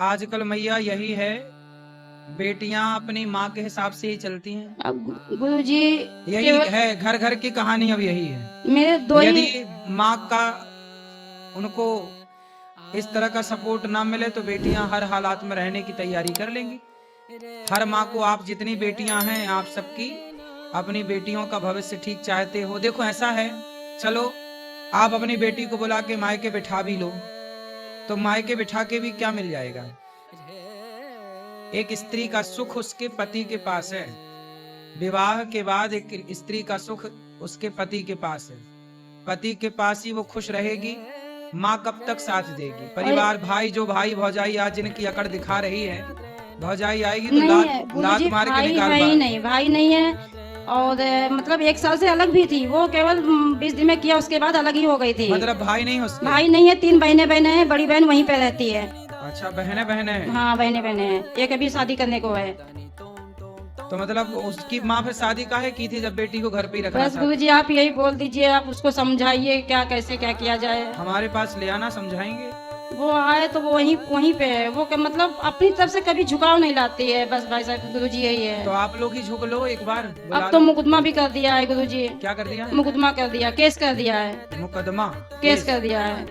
आजकल मैया यही है, बेटियां अपनी माँ के हिसाब से ही चलती हैं। अब गुरुजी यही है, घर घर की कहानी अब यही है। मेरे दो ही यदि माँ का उनको इस तरह का सपोर्ट ना मिले तो बेटियां हर हालात में रहने की तैयारी कर लेंगी। हर माँ को, आप जितनी बेटियां हैं आप सबकी अपनी बेटियों का भविष्य ठीक चाहते हो। देखो ऐसा है, चलो आप अपनी बेटी को बुला के मायके बिठा भी लो तो मायके बिठा के भी क्या मिल जाएगा। एक स्त्री का सुख उसके पति के पास है, विवाह के बाद एक स्त्री का सुख उसके पति के पास है। पति के पास ही वो खुश रहेगी, माँ कब तक साथ देगी। परिवार, भाई, जो भाई भौजाई आज जिनकी अकड़ दिखा रही है, भौजाई आएगी तो नहीं है लात गुरुजी, मार के भाई निकाल है ही बाहर। नहीं, भाई नहीं है। और मतलब 1 साल से अलग भी थी वो, केवल 20 दिन में किया, उसके बाद अलग ही हो गई थी। मतलब भाई नहीं उसके? भाई नहीं है, 3 बहनें हैं, बड़ी बहन वहीं पे रहती है। अच्छा, बहने हैं। हाँ बहनें हैं, एक अभी शादी करने को है। तो मतलब उसकी माँ फिर शादी काहे की थी जब बेटी को घर पे ही रखना बस था? गुरुजी आप यही बोल दीजिए, आप उसको समझाइए क्या कैसे क्या किया जाए। हमारे पास ले आना, समझाएंगे। वो आए तो वो वहीं पे है, वो मतलब अपनी तरफ से कभी झुकाव नहीं लाती है। बस भाई साहब गुरुजी यही है। तो आप लोग ही झुक लो एक बार, बुला अब तो लो। मुकदमा भी कर दिया है गुरुजी। क्या कर दिया? मुकदमा कर दिया, केस कर दिया है। मुकदमा? केस कर दिया है।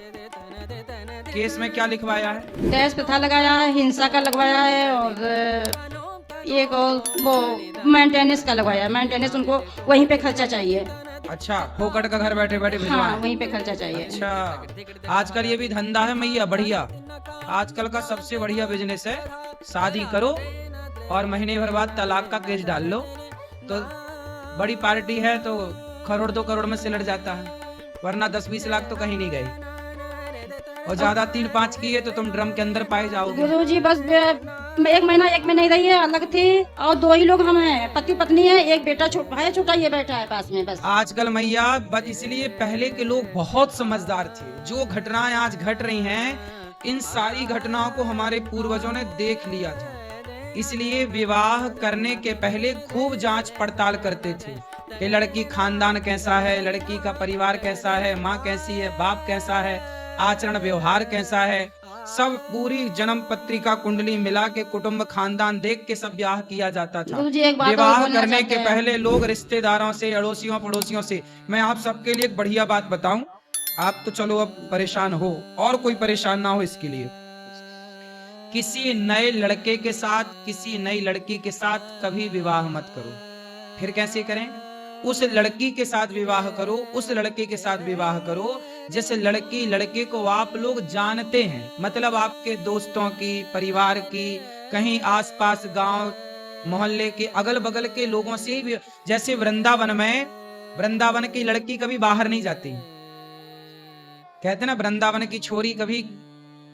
केस में क्या लिखवाया है? दहेज प्रथा लगाया है, हिंसा का लगवाया है, और एक और वो मेंटेनेंस का लगवाया है। मेंटेनेंस उनको वहीं पे खर्चा चाहिए। अच्छा, फोकट का घर बैठे बैठे भिजवाएं? हाँ वहीं पे खर्चा चाहिए। अच्छा, आजकल ये भी धंधा है मैया, बढ़िया। आजकल का सबसे बढ़िया बिजनेस है, शादी करो और महीने भर बाद तलाक का केस डाल लो तो बड़ी पार्टी है तो करोड़ 2 करोड़ में सिलट जाता है, वरना 10-20 लाख तो कहीं नहीं गए। और ज्यादा 3-5 की है तो तुम ड्रम के अंदर पाए जाओगे। गुरुजी बस 1 महीना एक में नहीं रही है, अलग थी, और 2 ही लोग हम हैं, पति पत्नी है, एक बेटा भाई छोटा ये बैठा है पास में बस। आजकल मैया बस इसलिए पहले के लोग बहुत समझदार थे। जो घटनाएं आज घट रही हैं, इन सारी घटनाओं को हमारे पूर्वजों ने देख लिया था, इसलिए विवाह करने के पहले खूब जांच पड़ताल करते थे कि लड़की खानदान कैसा है, लड़की का परिवार कैसा है, माँ कैसी है, बाप कैसा है, आचरण व्यवहार कैसा है, सब पूरी जन्म पत्रिका कुंडली मिला के कुटुंब खानदान देख के सब ब्याह किया जाता था। गुरुजी एक बात और विवाह बोलना करने के चाहते हैं। पहले लोग रिश्तेदारों से, अड़ोसियों पड़ोसियों से, मैं आप सबके लिए एक बढ़िया बात बताऊं, आप तो चलो अब परेशान हो, और कोई परेशान ना हो इसके लिए, किसी नए लड़के के साथ, किसी नई लड़की के साथ कभी विवाह मत करो। फिर कैसे करें? उस लड़की के साथ विवाह करो, उस लड़के के साथ विवाह करो जिस लड़की लड़के को आप लोग जानते हैं, मतलब आपके दोस्तों की, परिवार की, कहीं आसपास गांव मोहल्ले के अगल बगल के लोगों से भी। जैसे वृंदावन में, वृंदावन की लड़की कभी बाहर नहीं जाती, कहते ना वृंदावन की छोरी कभी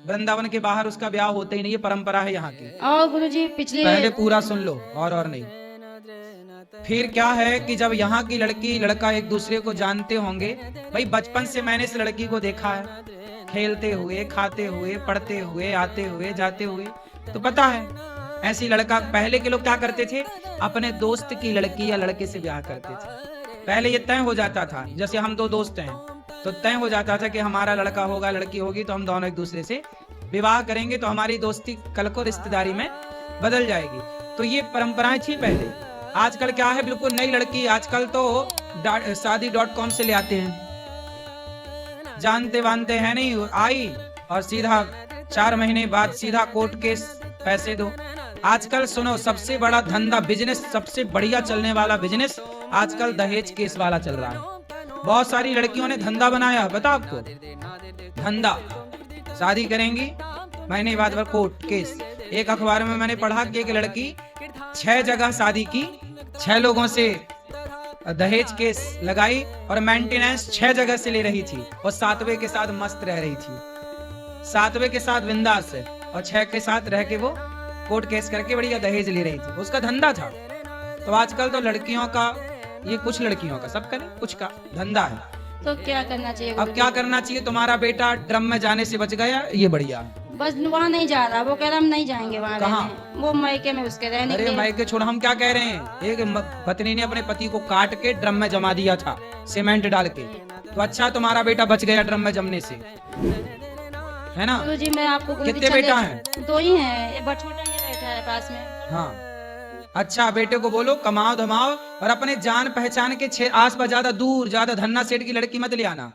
वृंदावन के बाहर उसका ब्याह होता ही नहीं, ये परंपरा है यहाँ की। और गुरुजी पहले पूरा सुन लो और नहीं। फिर क्या है कि जब यहाँ की लड़की लड़का एक दूसरे को जानते होंगे, भाई बचपन से मैंने इस लड़की को देखा है, खेलते हुए, खाते हुए, पढ़ते हुए, आते हुए, जाते हुए, तो पता है ऐसी लड़का। पहले के लोग क्या करते थे, अपने दोस्त की लड़की या लड़के से ब्याह करते थे। पहले ये तय हो जाता था, जैसे हम 2 दोस्त हैं तो तय हो जाता था कि हमारा लड़का होगा, लड़की होगी, तो हम दोनों एक दूसरे से विवाह करेंगे, तो हमारी दोस्ती कल को रिश्तेदारी में बदल जाएगी। तो ये परंपराएं थी पहले। आजकल क्या है, बिल्कुल नई लड़की आजकल तो शादी.com से ले आते हैं, जानते वानते हैं नहीं, आई और सीधा 4 महीने बाद सीधा कोर्ट केस, पैसे दो। आजकल सुनो, सबसे बड़ा धंधा, बिजनेस, सबसे बढ़िया चलने वाला बिजनेस आजकल दहेज केस वाला चल रहा है। बहुत सारी लड़कियों ने धंधा बनाया, बता आपको, धंधा। शादी करेंगी, महीने बाद कोर्ट केस। एक अखबार में मैंने पढ़ा कि एक लड़की 6 जगह शादी की, 6 लोगों से दहेज केस लगाई और मेंटेनेंस 6 जगह से ले रही थी, और 7वें के साथ मस्त रह रही थी, 7वें के साथ बिंदास है, और 6 के साथ रह के वो कोर्ट केस करके बढ़िया दहेज ले रही थी, उसका धंधा था। तो आजकल तो लड़कियों का, ये कुछ लड़कियों का, सब करें कुछ का धंधा है। तो क्या करना चाहिए? अब क्या करना चाहिए, तुम्हारा बेटा ड्रम में जाने से बच गया, ये बढ़िया है। बस वहाँ नहीं जा रहा, वो कह रहा हम नहीं जाएंगे वहाँ कहाँ? रहने। वो मायके में उसके रहने के अरे लिए। मायके छोड़, हम क्या कह रहे हैं, एक पत्नी ने अपने पति को काट के ड्रम में जमा दिया था सीमेंट डाल के, तो अच्छा तुम्हारा बेटा बच गया ड्रम में जमने से। है ना? गुरु जी मैं आपको गुरु जी कितने चले- बेटा हैं? 2 ही हैं, एक बड़ा छोटा ये बैठा है पास में। हाँ, अच्छा बेटे को बोलो कमाओ धमाओ और अपने जान पहचान के आस पास ज्यादा दूर ज्यादा धन्ना सेठ की लड़की मत ले आना।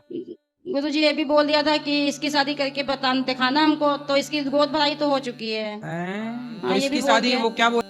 गुरु जी ये भी बोल दिया था कि इसकी शादी करके दिखाना हमको, तो इसकी गोद भराई तो हो चुकी है। हैं? तो हाँ, ये भी इसकी बोल शादी दिया। वो क्या बोल